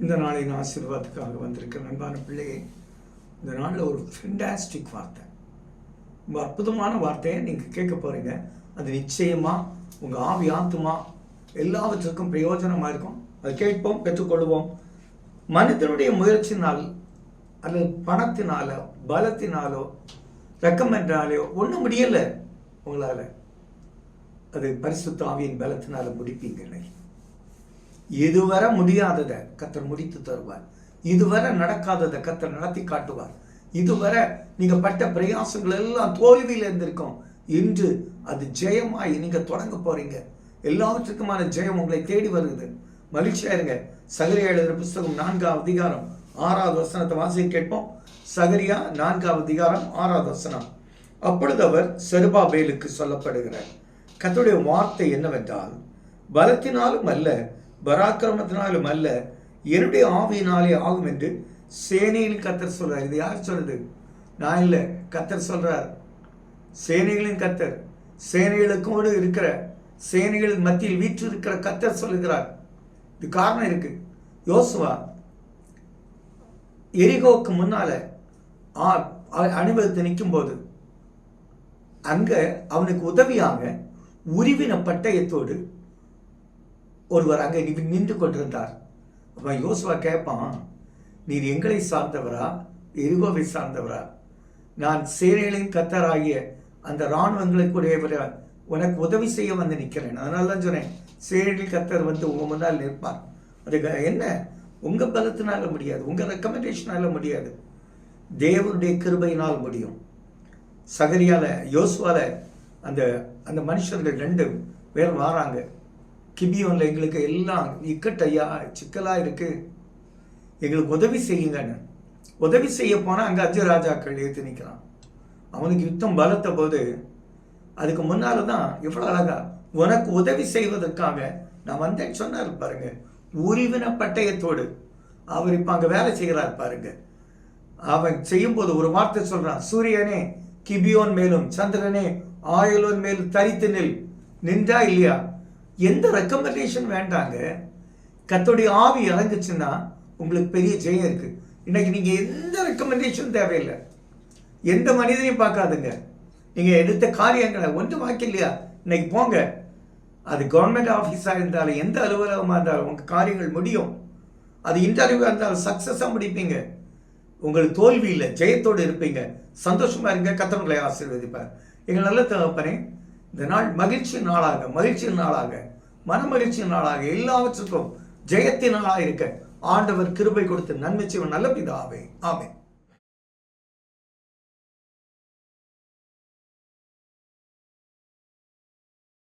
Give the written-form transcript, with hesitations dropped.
இந்த நாளின் ஆசீர்வாதத்துக்காக வந்திருக்கிற அன்பான பிள்ளையே, இந்த நாளில் ஒரு ஃபென்டாஸ்டிக் வார்த்தை, ரொம்ப அற்புதமான வார்த்தையை நீங்கள் கேட்க போகிறீங்க. அது நிச்சயமாக உங்கள் ஆவி ஆத்துமா எல்லாவற்றுக்கும் பிரயோஜனமாக இருக்கும். அதை கேட்போம், பெற்றுக்கொள்வோம். மனிதனுடைய முயற்சினால் அல்லது பணத்தினாலோ பலத்தினாலோ ரெக்கமெண்டாலேயோ ஒன்றும் முடியலை உங்களால். அது பரிசுத்த ஆவியின் பலத்தினால முடிப்பீங்க. இதுவரை முடியாததை கர்த்தர் முடித்து தருவார். இதுவரை நடக்காததை கர்த்தர் நடத்தி காட்டுவார். இதுவரை நீங்க பட்ட பிரயாசங்கள் எல்லாம் தோல்வியில இருந்திருக்கும். இன்று அது ஜெயமாய் நீங்க தொடங்க போறீங்க. எல்லாவற்றுக்குமான ஜெயம் உங்களை தேடி வருது. மகிழ்ச்சியா இருங்க. சகரியா எழுதுற புஸ்தகம் 4ஆம் அதிகாரம் 6வது வசனத்தை வாசிக்க கேட்போம். சகரியா 4ஆம் அதிகாரம் 6வது வசனம். அப்பொழுது அவர் செருபாபேலுக்கு சொல்லப்படுகிறார், கர்த்தருடைய வார்த்தை என்னவென்றால், பலத்தினாலும் அல்ல பராக்கிரமத்தினாலும் அல்ல, என்னுடைய ஆவியினாலே ஆகும் என்று சேனைகளின் கர்த்தர் சொல்றார். இது யார் சொல்றது? நான் இல்லை, கர்த்தர் சொல்றார். சேனைகளின் கர்த்தர், சேனைகளுக்கோடு இருக்கிற சேனைகளின் மத்தியில் வீற்று இருக்கிற கர்த்தர் சொல்லுகிறார். இது காரணம் இருக்கு. யோசுவா எரிகோவுக்கு முன்னால அணிவகுத்து நிற்கும் போது அங்க அவனுக்கு உதவியாக உருவின பட்டயத்தோடு ஒருவர் அங்கே நின்று கொண்டிருந்தார். அப்ப யோசுவா கேட்பான், நீர் எங்களை சார்ந்தவரா எரிகோவை சார்ந்தவரா? நான் சேனைகளின் கர்த்தராகிய அந்த இராணுவங்களுக்குடையவரை உனக்கு உதவி செய்ய வந்து நிற்கிறேன். அதனால தான் சொன்னேன், சேனைகளின் கர்த்தர் வந்து உங்க முன்னால் நிற்பார். அதுக்கு என்ன? உங்க பலத்தினால முடியாது, உங்க ரெக்கமெண்டேஷனால முடியாது, தேவனுடைய கிருபையினால் முடியும். சகரியால யோசுவால அந்த அந்த மனுஷர்கள் 2 பேர் வராங்க. கிபியோன்ல எங்களுக்கு எல்லாம் இக்கட்டையா சிக்கலா இருக்கு, எங்களுக்கு உதவி செய்யுங்கன்னு. உதவி செய்ய போனா அங்க 5 ராஜாக்கள் ஏற்று நிற்கிறான். அவனுக்கு யுத்தம் பலத்த போது அதுக்கு முன்னாலதான் எவ்வளவு அழகா உனக்கு உதவி செய்வதற்காக நான் வந்தேன்னு சொன்னார் பாருங்க. உருவின பட்டயத்தோடு அவர் இப்ப அங்க வேலை செய்கிறார் பாருங்க. அவன் செய்யும் போது ஒரு வார்த்தை சொல்றான், சூரியனே கிபியோன் மேலும் சந்திரனே ஆயலோன் மேலும் தரித்து நின்றா இல்லையா? எந்த ரெக்கமெண்டேஷன் வேண்டாங்க. கர்த்தருடைய ஆவி இறங்குச்சுன்னா உங்களுக்கு பெரிய ஜெயம் இருக்கு. இன்னைக்கு நீங்க எந்த ரெக்கமெண்டேஷன் தேவையில்லை, எந்த மனிதனையும் பார்க்காதுங்க. நீங்க எடுத்த காரியங்களை ஒன்று வாக்கில்லையா, இன்னைக்கு போங்க. அது கவர்மெண்ட் ஆஃபீஸா இருந்தாலும் எந்த அலுவலகமாக இருந்தாலும் உங்க காரியங்கள் முடியும். அது இன்டர்வியூவா இருந்தாலும் சக்சஸா முடிப்பீங்க. உங்களுக்கு தோல்வி இல்லை, ஜெயத்தோடு இருப்பீங்க. சந்தோஷமா இருங்க. கர்த்தர் உங்களை ஆசீர்வதிப்பார். எங்கள் நல்ல தகப்பனே, இந்த நாள் மகிழ்ச்சியின் நாளாக, மகிழ்ச்சியின் நாளாக, மன மகிழ்ச்சியின் நாளாக, எல்லாவற்றுக்கும் ஜெயத்தின் நாளாக இருக்க ஆண்டவர் கிருபை கொடுத்து நன்மை செய்வன் நல்ல பிதாவே. ஆமென்.